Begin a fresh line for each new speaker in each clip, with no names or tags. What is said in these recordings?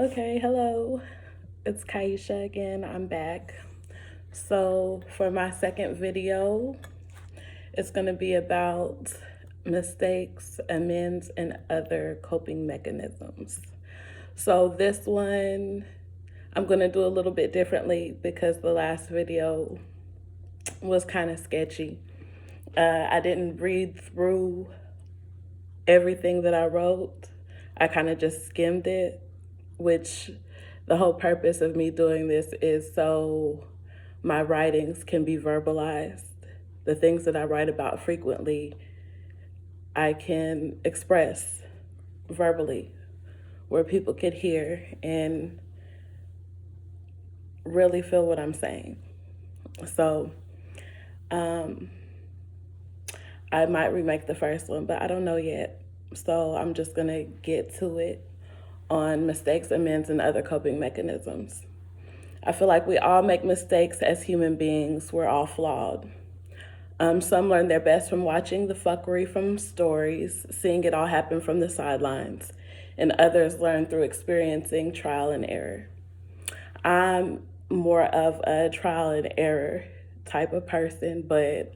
Okay, hello. It's Kaisha again. I'm back. So, for my second video, it's going to be about mistakes, amends, and other coping mechanisms. So, this one I'm going to do a little bit differently because the last video was kind of sketchy. I didn't read through everything that I wrote, I kind of just skimmed it, which the whole purpose of me doing this is so my writings can be verbalized. The things that I write about frequently, I can express verbally where people could hear and really feel what I'm saying. So, I might remake the first one, but I don't know yet. So I'm just going to get to it on mistakes, amends, and other coping mechanisms. I feel like we all make mistakes as human beings. We're all flawed. Some learn their best from watching the fuckery from stories, seeing it all happen from the sidelines, and others learn through experiencing trial and error. I'm more of a trial and error type of person, but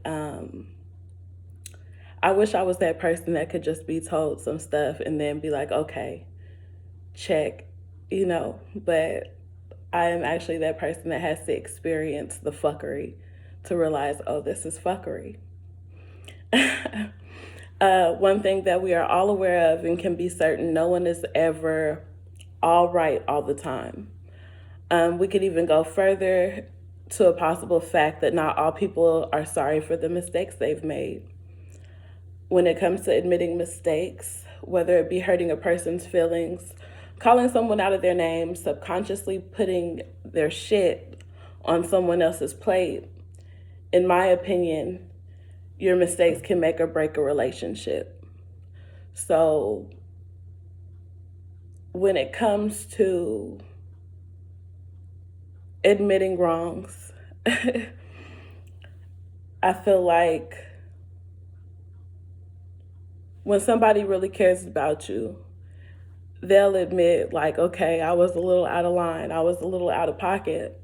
I wish I was that person that could just be told some stuff and then be like, okay, check, but I am actually that person that has to experience the fuckery to realize, oh, this is fuckery. One thing that we are all aware of and can be certain, no one is ever all right all the time. We could even go further to a possible fact that not all people are sorry for the mistakes they've made. When it comes to admitting mistakes, whether it be hurting a person's feelings, calling someone out of their name, subconsciously putting their shit on someone else's plate, in my opinion, your mistakes can make or break a relationship. So when it comes to admitting wrongs, I feel like when somebody really cares about you, they'll admit, like, okay, I was a little out of line, I was a little out of pocket.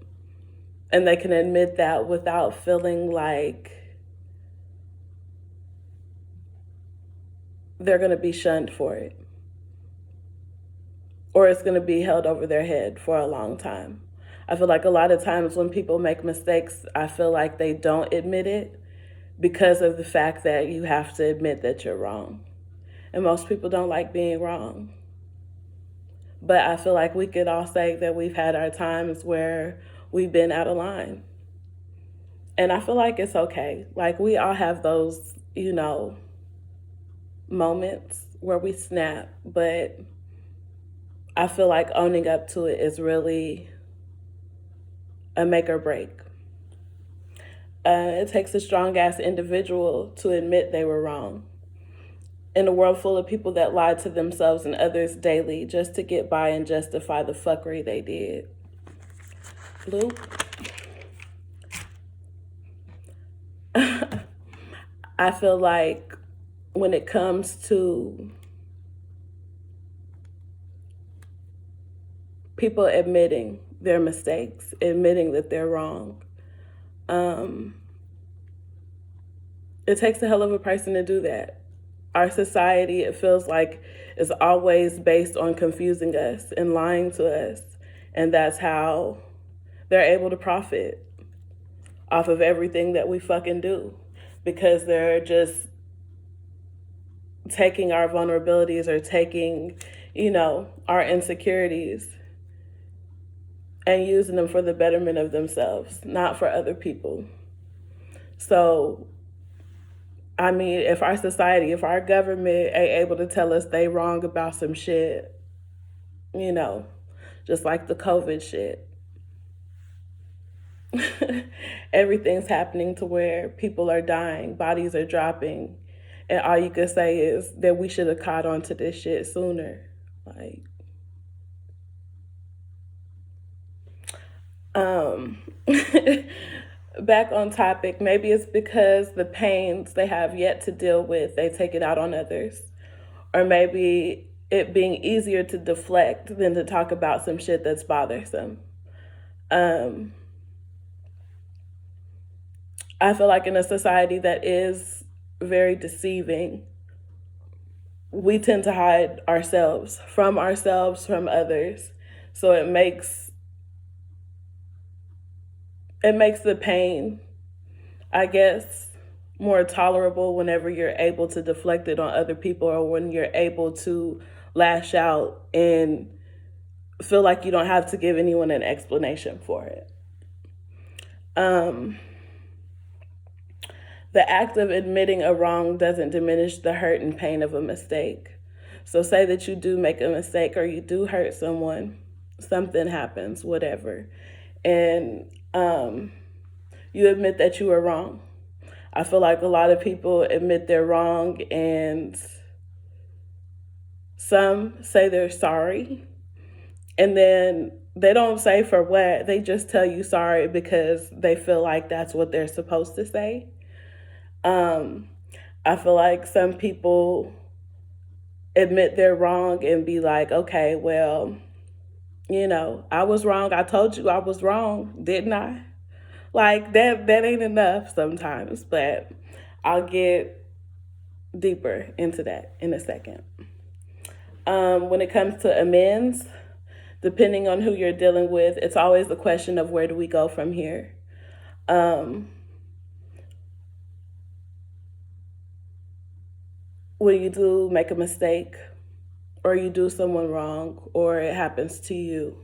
And they can admit that without feeling like they're going to be shunned for it, or it's going to be held over their head for a long time. I feel like a lot of times when people make mistakes, I feel like they don't admit it because of the fact that you have to admit that you're wrong. And most people don't like being wrong. But I feel like we could all say that we've had our times where we've been out of line. And I feel like it's okay. Like, we all have those, moments where we snap, but I feel like owning up to it is really a make or break. It takes a strong ass individual to admit they were wrong. In a world full of people that lie to themselves and others daily just to get by and justify the fuckery they did. Bloop. I feel like when it comes to people admitting their mistakes, admitting that they're wrong, it takes a hell of a person to do that. Our society, it feels like, is always based on confusing us and lying to us. And that's how they're able to profit off of everything that we fucking do. Because they're just taking our vulnerabilities or taking, our insecurities and using them for the betterment of themselves, not for other people. So, I mean, if our society, if our government ain't able to tell us they wrong about some shit, just like the COVID shit, everything's happening to where people are dying, bodies are dropping, and all you can say is that we should have caught on to this shit sooner. Like, back on topic, maybe it's because the pains they have yet to deal with, they take it out on others. Or maybe it being easier to deflect than to talk about some shit that's bothersome. Um, I feel like in a society that is very deceiving, we tend to hide ourselves, from others. So it makes the pain, I guess, more tolerable whenever you're able to deflect it on other people, or when you're able to lash out and feel like you don't have to give anyone an explanation for it. Um, the act of admitting a wrong doesn't diminish the hurt and pain of a mistake. So, say that you do make a mistake or you do hurt someone, something happens, whatever, and you admit that you were wrong. I feel like a lot of people admit they're wrong, and some say they're sorry, and then they don't say for what. They just tell you sorry because they feel like that's what they're supposed to say. I feel like some people admit they're wrong and be like, okay, well, I was wrong. I told you I was wrong, didn't I? Like that ain't enough sometimes, but I'll get deeper into that in a second. When it comes to amends, depending on who you're dealing with, it's always a question of where do we go from here. When you do make a mistake, or you do someone wrong, or it happens to you,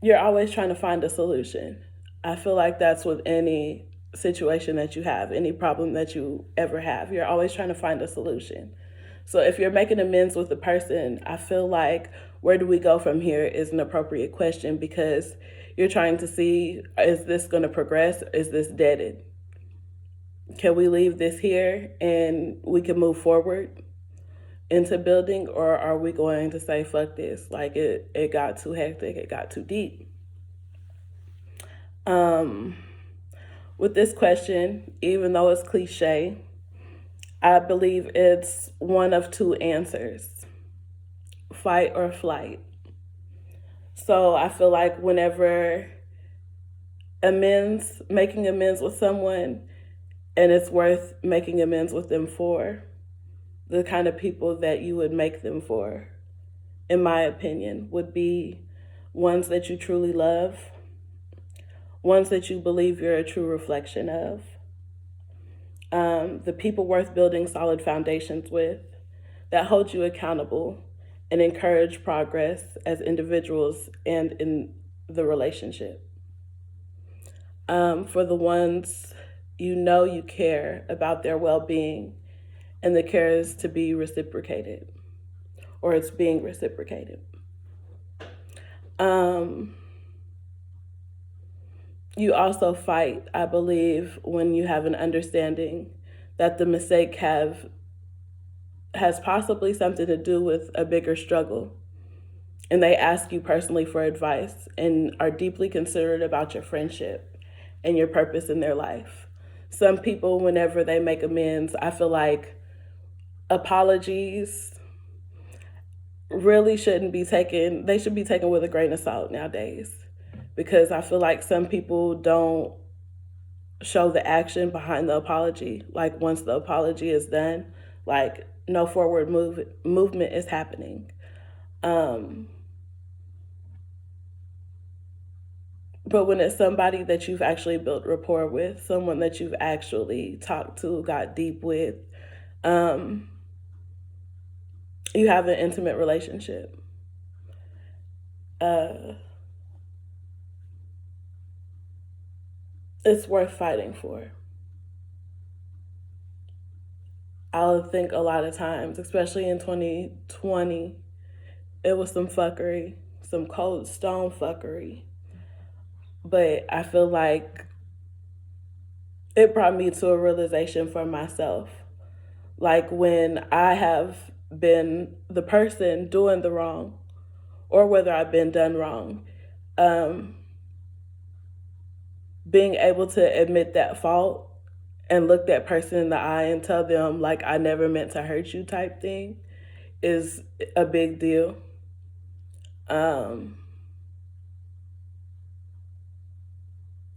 you're always trying to find a solution. I feel like that's with any situation that you have, any problem that you ever have. You're always trying to find a solution. So if you're making amends with the person, I feel like where do we go from here is an appropriate question, because you're trying to see, is this going to progress? Is this deaded? Can we leave this here and we can move forward into building, or are we going to say, fuck this? Like it got too hectic, it got too deep. With this question, even though it's cliche, I believe it's one of two answers: fight or flight. So I feel like whenever making amends with someone, and it's worth making amends with them for, the kind of people that you would make them for, in my opinion, would be ones that you truly love, ones that you believe you're a true reflection of, the people worth building solid foundations with, that hold you accountable and encourage progress as individuals and in the relationship. For the ones you care about their well-being, and the care is to be reciprocated, or it's being reciprocated. You also fight, I believe, when you have an understanding that the mistake has possibly something to do with a bigger struggle, and they ask you personally for advice and are deeply considerate about your friendship and your purpose in their life. Some people, whenever they make amends, I feel like apologies really shouldn't be taken, they should be taken with a grain of salt nowadays, because I feel like some people don't show the action behind the apology. Like once the apology is done, like no forward movement is happening. But when it's somebody that you've actually built rapport with, someone that you've actually talked to, got deep with, you have an intimate relationship. It's worth fighting for. I think a lot of times, especially in 2020, it was some fuckery, some cold stone fuckery. But I feel like it brought me to a realization for myself. Like when I have been the person doing the wrong, or whether I've been done wrong, being able to admit that fault and look that person in the eye and tell them, like, I never meant to hurt you type thing is a big deal.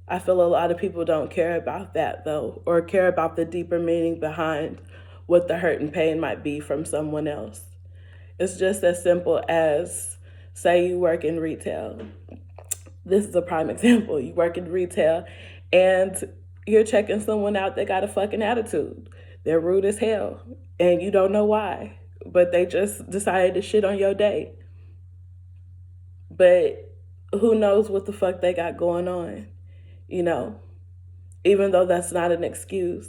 I feel a lot of people don't care about that though, or care about the deeper meaning behind what the hurt and pain might be from someone else. It's just as simple as, say you work in retail. This is a prime example. You work in retail and you're checking someone out that got a fucking attitude. They're rude as hell and you don't know why, but they just decided to shit on your day. But who knows what the fuck they got going on, you know, even though that's not an excuse.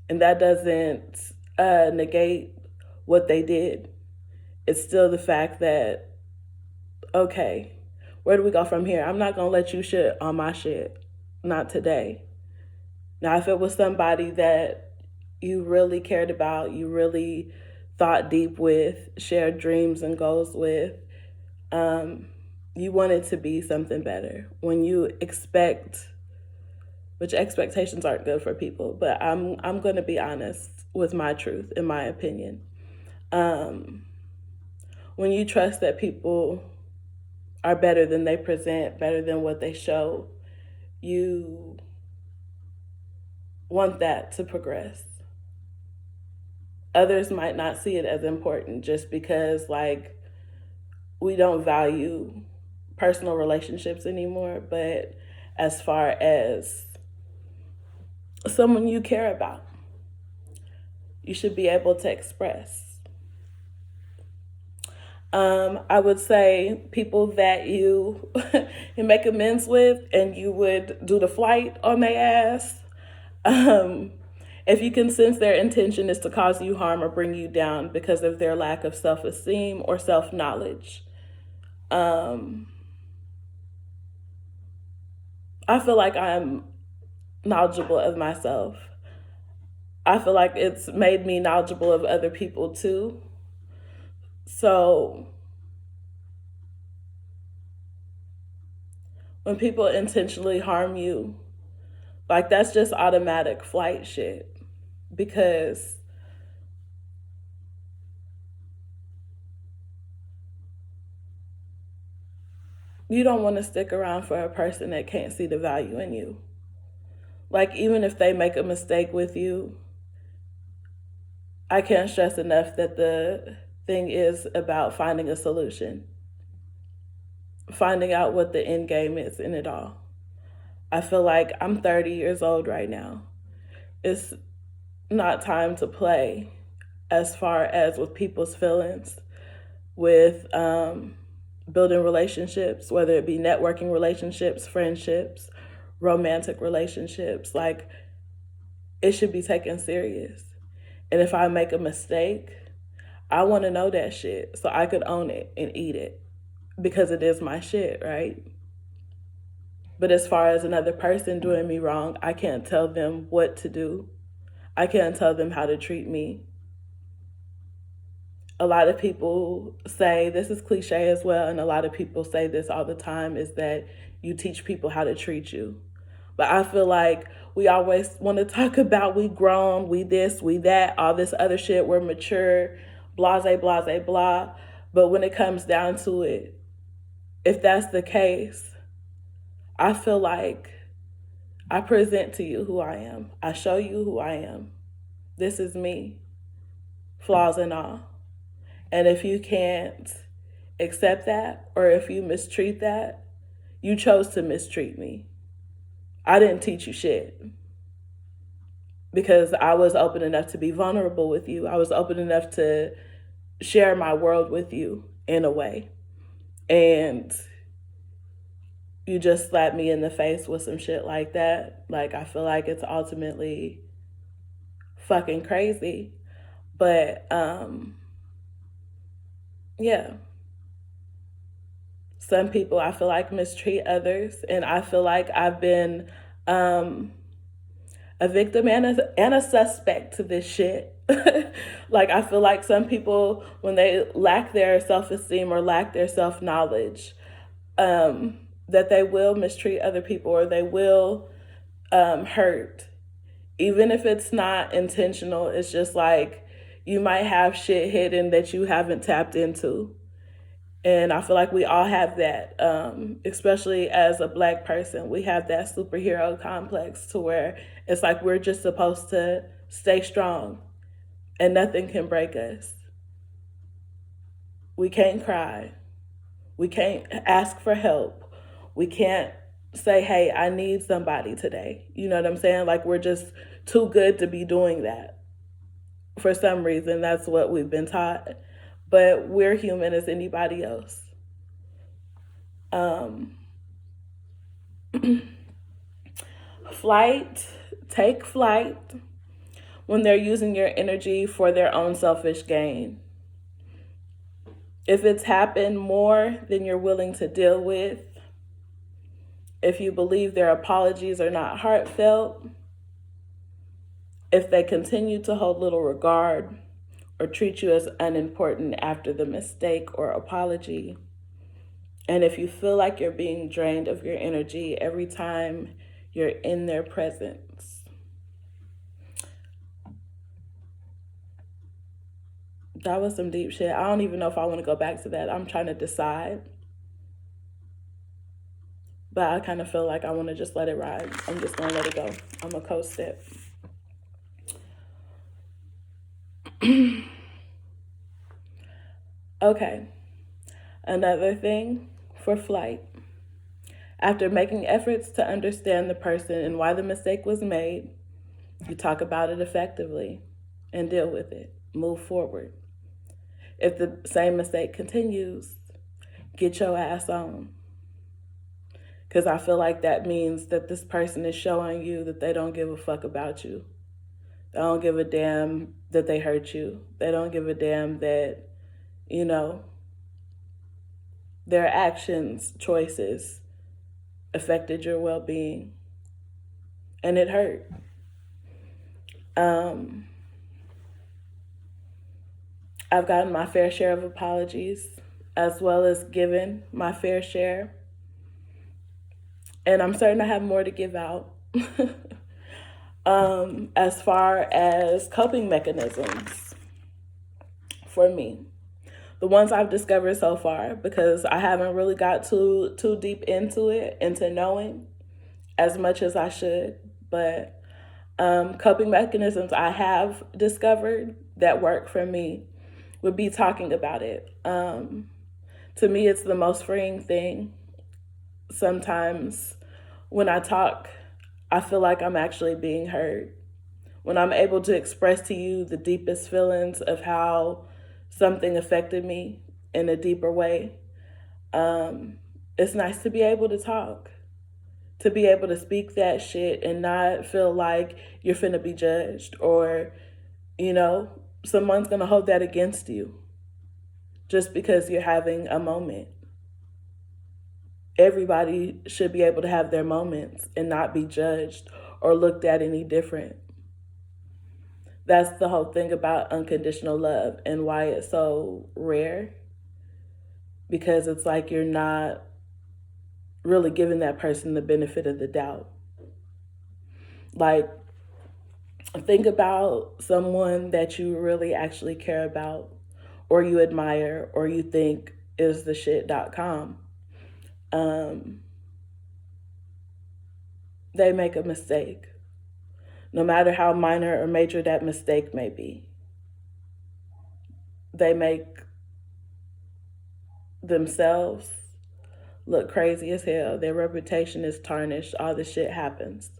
And that doesn't negate what they did. It's still the fact that, okay, where do we go from here? I'm not going to let you shit on my shit. Not today. Now, if it was somebody that you really cared about, you really thought deep with, shared dreams and goals with, you want it to be something better. When you expect, which expectations aren't good for people, but I'm going to be honest with my truth, in my opinion. When you trust that people are better than they present, better than what they show, you want that to progress. Others might not see it as important just because, like, we don't value personal relationships anymore, but as far as someone you care about, you should be able to express. I would say people that you make amends with and you would do the flight on their ass. If you can sense their intention is to cause you harm or bring you down because of their lack of self-esteem or self-knowledge. I feel like I'm knowledgeable of myself. I feel like it's made me knowledgeable of other people too. So when people intentionally harm you, like, that's just automatic flight shit, because you don't want to stick around for a person that can't see the value in you. Like, even if they make a mistake with you, I can't stress enough that the thing is about finding a solution, finding out what the end game is in it all. I feel like I'm 30 years old right now. It's not time to play as far as with people's feelings, with building relationships, whether it be networking relationships, friendships, romantic relationships. Like, it should be taken serious. And if I make a mistake, I want to know that shit so I could own it and eat it, because it is my shit, right? But as far as another person doing me wrong, I can't tell them what to do. I can't tell them how to treat me. A lot of people say, this is cliche as well, and a lot of people say this all the time, is that you teach people how to treat you. But I feel like we always want to talk about we grown, we this, we that, all this other shit, we're mature, blase, blase, blah. But when it comes down to it, if that's the case, I feel like I present to you who I am. I show you who I am. This is me, flaws and all. And if you can't accept that, or if you mistreat that, you chose to mistreat me. I didn't teach you shit, because I was open enough to be vulnerable with you. I was open enough to share my world with you in a way. And you just slapped me in the face with some shit like that. Like, I feel like it's ultimately fucking crazy. But yeah. Some people, I feel like, mistreat others, and I feel like I've been a victim and a suspect to this shit. Like, I feel like some people, when they lack their self-esteem or lack their self-knowledge, that they will mistreat other people, or they will hurt even if it's not intentional, it's just like you might have shit hidden that you haven't tapped into. And I feel like we all have that, especially as a Black person. We have that superhero complex to where it's like we're just supposed to stay strong and nothing can break us. We can't cry. We can't ask for help. We can't say, hey, I need somebody today. You know what I'm saying? Like we're just too good to be doing that. For some reason, that's what we've been taught. But we're human as anybody else. Take flight when they're using your energy for their own selfish gain. If it's happened more than you're willing to deal with, if you believe their apologies are not heartfelt, if they continue to hold little regard or treat you as unimportant after the mistake or apology, and if you feel like you're being drained of your energy every time you're in their presence, that was some deep shit. I don't even know if I want to go back to that. I'm trying to decide. But I kind of feel like I want to just let it ride. I'm just going to let it go. I'm going to coast it. Okay. Another thing for flight. After making efforts to understand the person and why the mistake was made, you talk about it effectively and deal with it. Move forward. If the same mistake continues, get your ass on. Because I feel like that means that this person is showing you that they don't give a fuck about you. They don't give a damn that they hurt you. They don't give a damn that, you know, their actions, choices affected your well-being. And it hurt. I've gotten my fair share of apologies, as well as given my fair share. And I'm starting to have more to give out. As far as coping mechanisms for me, the ones I've discovered so far, because I haven't really got too deep into it, into knowing as much as I should, but coping mechanisms I have discovered that work for me would be talking about it. To me, it's the most freeing thing. Sometimes when I talk, I feel like I'm actually being heard. When I'm able to express to you the deepest feelings of how something affected me in a deeper way, it's nice to be able to talk, to be able to speak that shit and not feel like you're finna be judged or, you know, someone's gonna hold that against you just because you're having a moment. Everybody should be able to have their moments and not be judged or looked at any different. That's the whole thing about unconditional love and why it's so rare. Because it's like you're not really giving that person the benefit of the doubt. Like, think about someone that you really actually care about or you admire or you think is the shit.com. They make a mistake, no matter how minor or major that mistake may be. They make themselves look crazy as hell. Their reputation is tarnished. All this shit happens.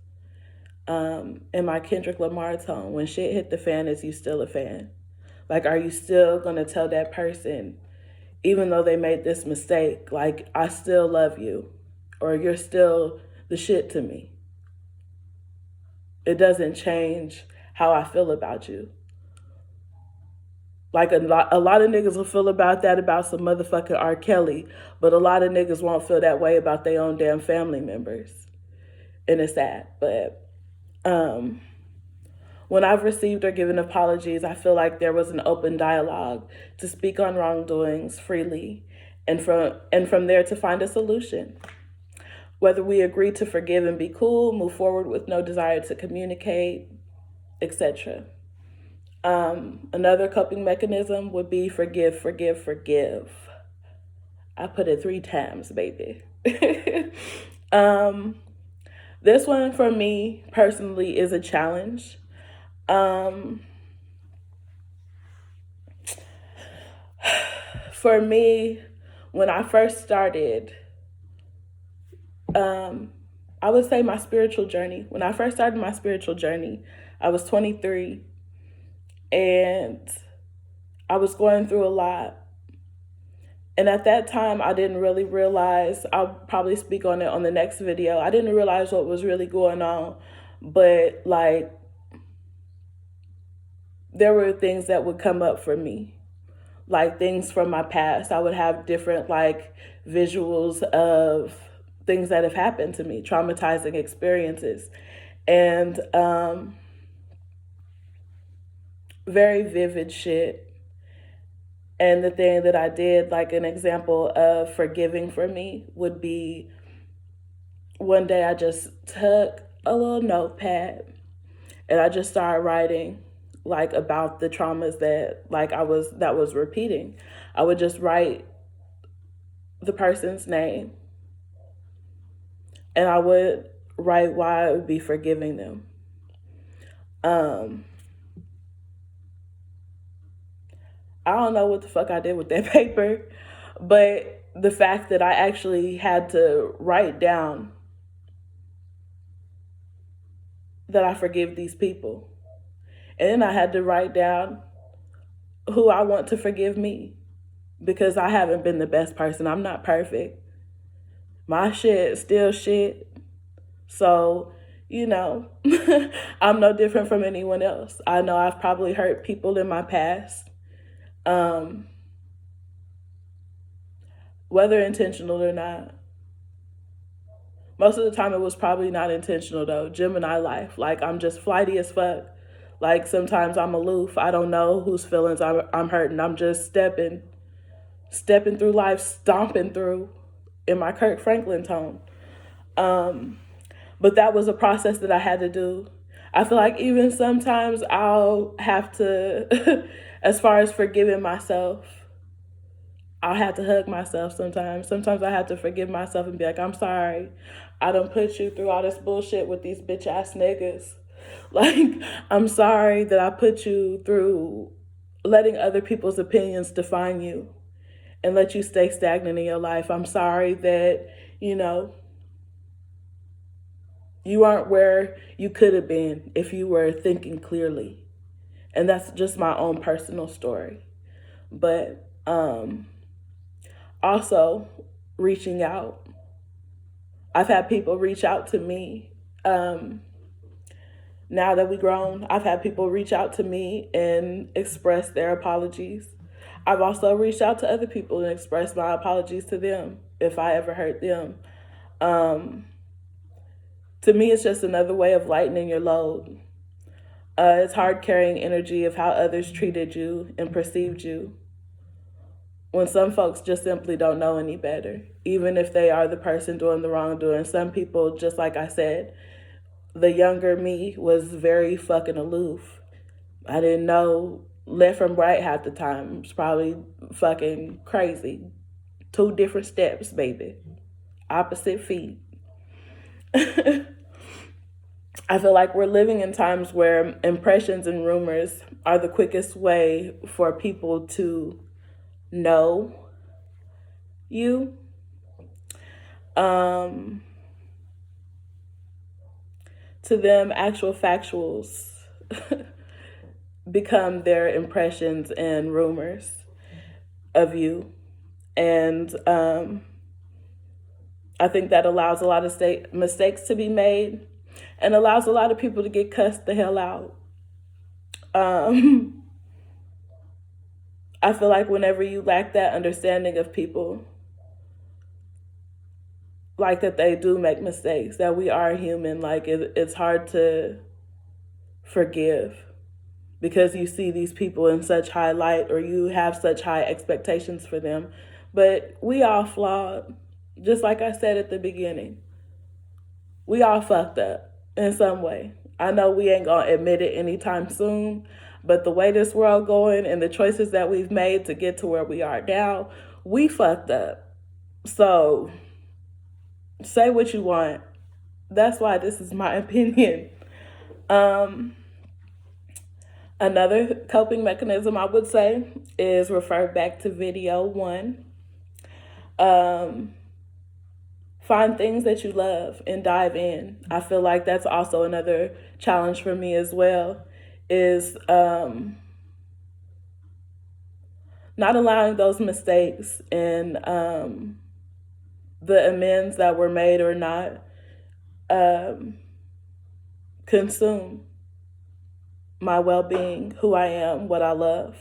In my Kendrick Lamar tone, when shit hit the fan, is you still a fan? Like, are you still gonna tell that person, even though they made this mistake, like, I still love you, or you're still the shit to me? It doesn't change how I feel about you. Like, a lot of niggas will feel about that about some motherfucking R. Kelly, but a lot of niggas won't feel that way about their own damn family members. And it's sad. But when I've received or given apologies, I feel like there was an open dialogue to speak on wrongdoings freely and from there to find a solution. Whether we agree to forgive and be cool, move forward with no desire to communicate, etc. Another coping mechanism would be forgive, forgive, forgive. I put it 3 times, baby. um, this one for me personally is a challenge. For me, when I first started, I would say my spiritual journey. When I first started my spiritual journey, I was 23 and I was going through a lot. And at that time, I didn't really realize, I'll probably speak on it on the next video. I didn't realize what was really going on. But like, there were things that would come up for me, like things from my past. I would have different like visuals of things that have happened to me, traumatizing experiences. And very vivid shit. And the thing that I did, like an example of forgiving for me, would be one day I just took a little notepad and I just started writing like about the traumas that that was repeating. I would just write the person's name and I would write why I would be forgiving them. I don't know what the fuck I did with that paper, but the fact that I actually had to write down that I forgive these people. And then I had to write down who I want to forgive me, because I haven't been the best person. I'm not perfect. My shit is still shit. So, you know, I'm no different from anyone else. I know I've probably hurt people in my past. Whether intentional or not. Most of the time it was probably not intentional though. Gemini life. Like, I'm just flighty as fuck. Like, sometimes I'm aloof. I don't know whose feelings I'm hurting. I'm just stepping through life, stomping through in my Kirk Franklin tone. But that was a process that I had to do. I feel like even sometimes I'll have to, as far as forgiving myself, I'll have to hug myself sometimes. Sometimes I have to forgive myself and be like, I'm sorry. I done put you through all this bullshit with these bitch ass niggas. Like, I'm sorry that I put you through letting other people's opinions define you and let you stay stagnant in your life. I'm sorry that, you know, you aren't where you could have been if you were thinking clearly. And that's just my own personal story. But also reaching out. I've had people reach out to me. Now that we've grown, I've had people reach out to me and express their apologies. I've also reached out to other people and expressed my apologies to them if I ever hurt them. To me, it's just another way of lightening your load. It's hard carrying energy of how others treated you and perceived you, when some folks just simply don't know any better, even if they are the person doing the wrongdoing. Some people, just like I said, the younger me was very fucking aloof. I didn't know left from right half the time. It was probably fucking crazy. 2 different steps, baby. Opposite feet. I feel like we're living in times where impressions and rumors are the quickest way for people to know you. To them, actual factuals become their impressions and rumors of you. And I think that allows a lot of mistakes to be made and allows a lot of people to get cussed the hell out. I feel like whenever you lack that understanding of people, like that they do make mistakes, that we are human, like it's hard to forgive because you see these people in such high light or you have such high expectations for them. But we all flawed. Just like I said at the beginning, we all fucked up in some way. I know we ain't gonna admit it anytime soon, but the way this world going and the choices that we've made to get to where we are now, we fucked up. So say what you want. That's why this is my opinion. Another coping mechanism I would say is refer back to video 1. Find things that you love and dive in. I feel like that's also another challenge for me as well, is not allowing those mistakes and the amends that were made or not consume my well-being, who I am, what I love.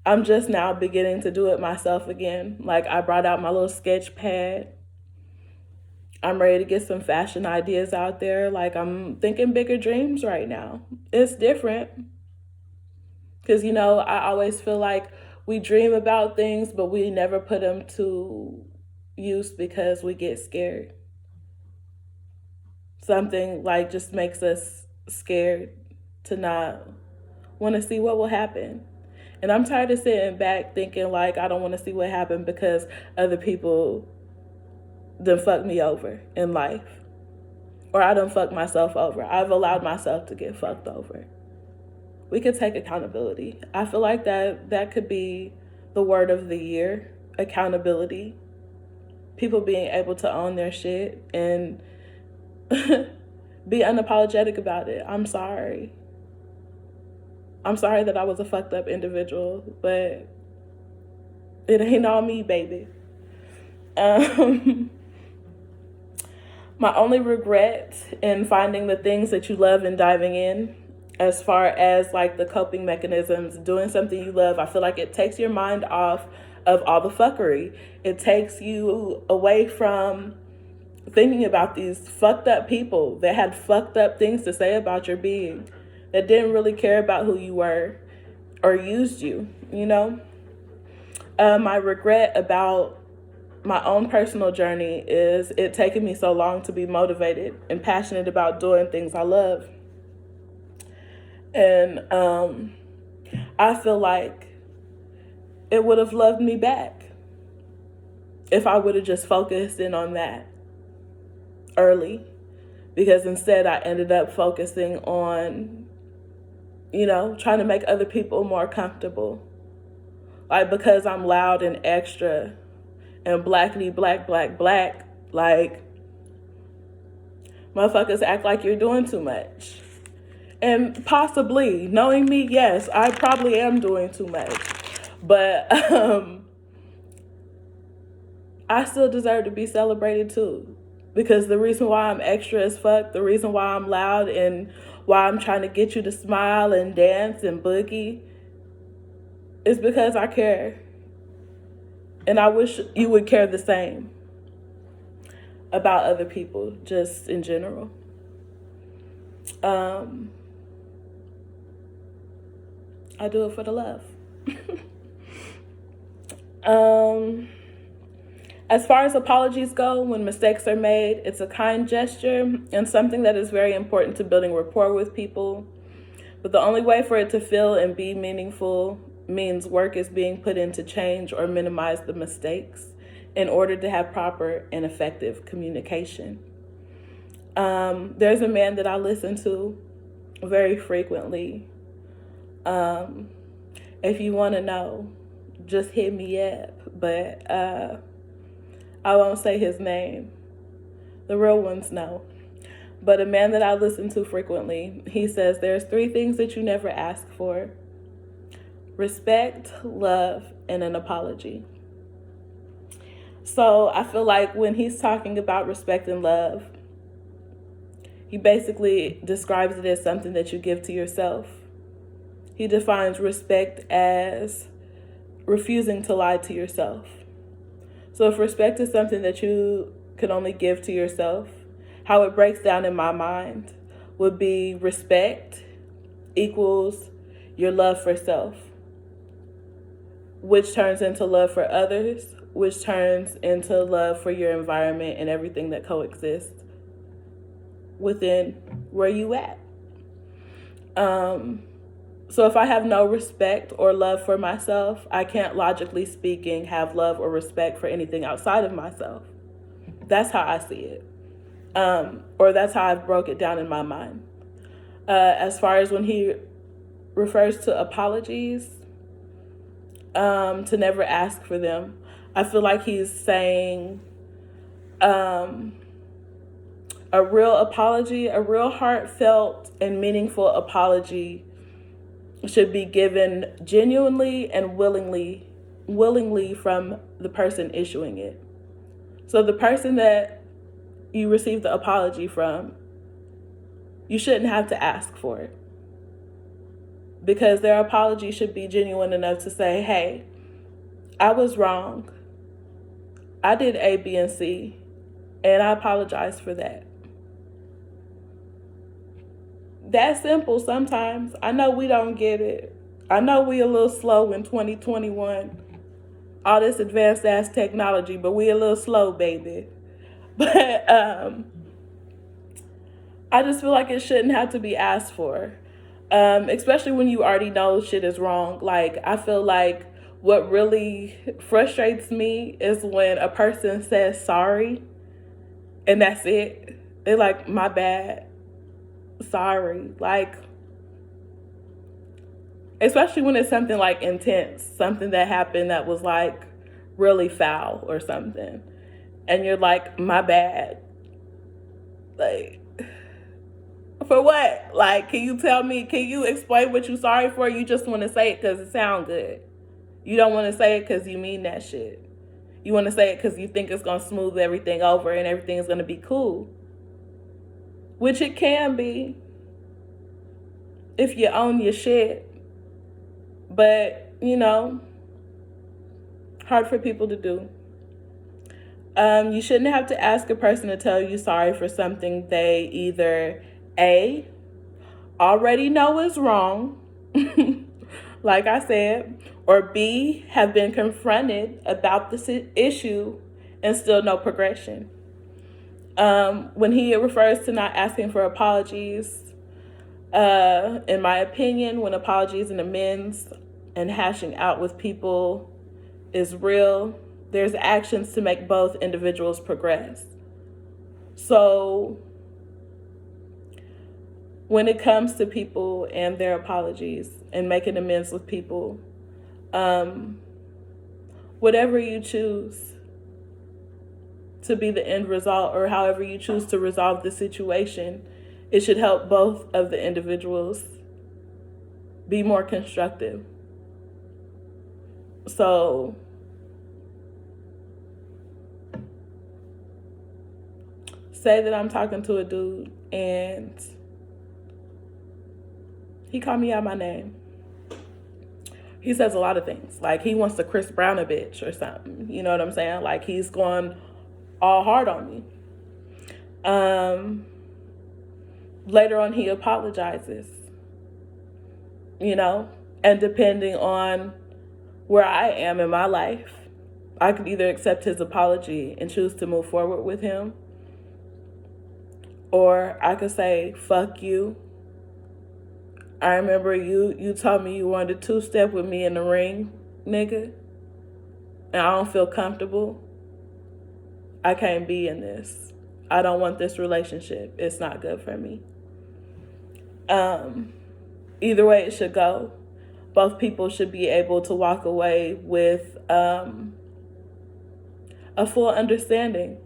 I'm just now beginning to do it myself again. Like, I brought out my little sketch pad. I'm ready to get some fashion ideas out there. Like, I'm thinking bigger dreams right now. It's different. Because, you know, I always feel like we dream about things, but we never put them to use because we get scared. Something like just makes us scared to not want to see what will happen. And I'm tired of sitting back thinking like I don't want to see what happened because other people done fuck me over in life. Or I done fuck myself over. I've allowed myself to get fucked over. We could take accountability. I feel like that could be the word of the year, accountability. People being able to own their shit and be unapologetic about it. I'm sorry. I'm sorry that I was a fucked up individual, but it ain't all me, baby. My only regret in finding the things that you love and diving in, as far as like the coping mechanisms, doing something you love, I feel like it takes your mind off of all the fuckery. It takes you away from thinking about these fucked up people that had fucked up things to say about your being, that didn't really care about who you were or used you, you know? My regret about my own personal journey is it taking me so long to be motivated and passionate about doing things I love. And I feel like it would have loved me back if I would have just focused in on that early, because instead I ended up focusing on, you know, trying to make other people more comfortable. Like, because I'm loud and extra and blackity black, like, motherfuckers act like you're doing too much. And possibly, knowing me, yes, I probably am doing too much. But I still deserve to be celebrated too. Because the reason why I'm extra as fuck, the reason why I'm loud and why I'm trying to get you to smile and dance and boogie is because I care. And I wish you would care the same about other people, just in general. I do it for the love. As far as apologies go, when mistakes are made, it's a kind gesture and something that is very important to building rapport with people. But the only way for it to feel and be meaningful means work is being put in to change or minimize the mistakes in order to have proper and effective communication. There's a man that I listen to very frequently. If you want to know, just hit me up. But I won't say his name. The real ones know. But a man that I listen to frequently, he says there's 3 things that you never ask for: respect, love, and an apology. So I feel like when he's talking about respect and love, he basically describes it as something that you give to yourself. He defines respect as refusing to lie to yourself. So if respect is something that you can only give to yourself, how it breaks down in my mind would be respect equals your love for self, which turns into love for others, which turns into love for your environment and everything that coexists within where you at. So if I have no respect or love for myself, I can't, logically speaking, have love or respect for anything outside of myself. That's how I see it. Or that's how I've broke it down in my mind. As far as when he refers to apologies, to never ask for them, I feel like he's saying a real apology, a real heartfelt and meaningful apology should be given genuinely and willingly from the person issuing it. So the person that you receive the apology from, you shouldn't have to ask for it, because their apology should be genuine enough to say, hey, I was wrong. I did A, B, and C, and I apologize for that. That simple sometimes. I know we don't get it. I know we a little slow in 2021. All this advanced ass technology, but we a little slow, baby. But I just feel like it shouldn't have to be asked for. Especially when you already know shit is wrong. Like, I feel like what really frustrates me is when a person says sorry and that's it. They're like, my bad, sorry. Like, especially when it's something like intense, something that happened that was like really foul or something, and you're like, my bad. Like, for what? Like, can you explain what you're sorry for? You just want to say it because it sounds good. You don't want to say it because you mean that shit. You want to say it because you think it's going to smooth everything over and everything is going to be cool. Which it can be if you own your shit. But, hard for people to do. You shouldn't have to ask a person to tell you sorry for something they either A, already know is wrong, like I said, or B, have been confronted about this issue and still no progression. When he refers to not asking for apologies, in my opinion, when apologies and amends and hashing out with people is real, there's actions to make both individuals progress. So when it comes to people and their apologies and making amends with people, whatever you choose to be the end result, or however you choose to resolve the situation, it should help both of the individuals be more constructive. So say that I'm talking to a dude and he called me out my name. He says a lot of things. Like, he wants to Chris Brown a bitch or something. You know what I'm saying? Like, he's going all hard on me. Later on, he apologizes. And depending on where I am in my life, I could either accept his apology and choose to move forward with him, or I could say, fuck you. I remember you told me you wanted to two-step with me in the ring, nigga, and I don't feel comfortable. I can't be in this. I don't want this relationship. It's not good for me. Either way it should go. Both people should be able to walk away with a full understanding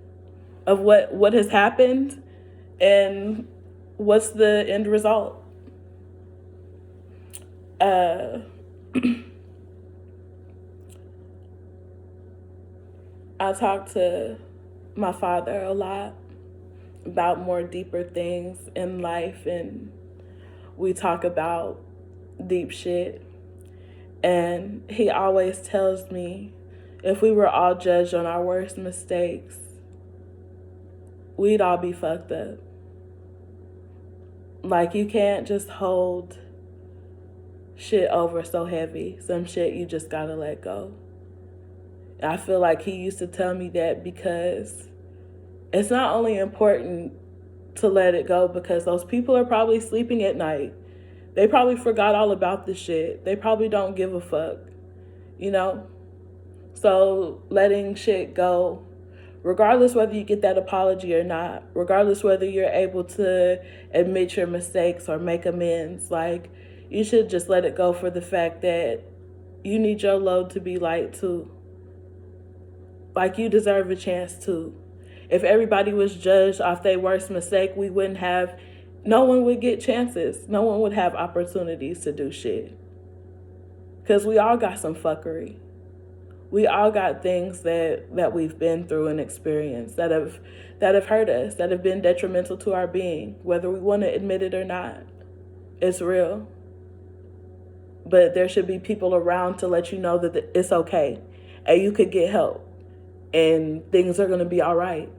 of what has happened and what's the end result. I talk to my father a lot about more deeper things in life, and we talk about deep shit. And he always tells me, if we were all judged on our worst mistakes, we'd all be fucked up. Like, you can't just hold shit over so heavy. Some shit you just gotta let go. I feel like he used to tell me that because it's not only important to let it go, because those people are probably sleeping at night. They probably forgot all about this shit. They probably don't give a fuck, you know? So letting shit go, regardless whether you get that apology or not, regardless whether you're able to admit your mistakes or make amends, like, you should just let it go for the fact that you need your load to be light too. Like, you deserve a chance too. If everybody was judged off their worst mistake, no one would get chances. No one would have opportunities to do shit. Because we all got some fuckery. We all got things that we've been through and experienced that have hurt us, that have been detrimental to our being, whether we want to admit it or not. It's real. But there should be people around to let you know that it's okay and you could get help and things are going to be all right.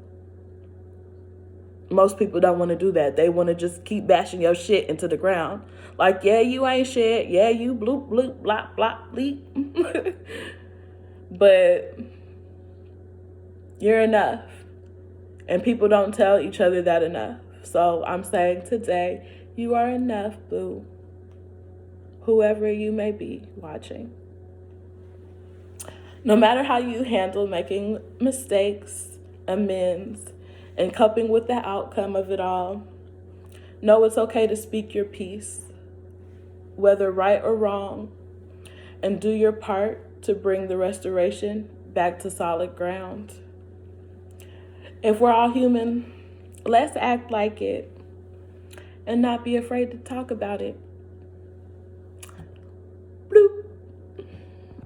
Most people don't want to do that. They want to just keep bashing your shit into the ground. Like, yeah, you ain't shit. Yeah, you bloop, bloop, blop, blop, bleep. But you're enough. And people don't tell each other that enough. So I'm saying today, you are enough, boo. Whoever you may be watching. No matter how you handle making mistakes, amends, and coping with the outcome of it all, know it's okay to speak your piece, whether right or wrong, and do your part to bring the restoration back to solid ground. If we're all human, let's act like it and not be afraid to talk about it.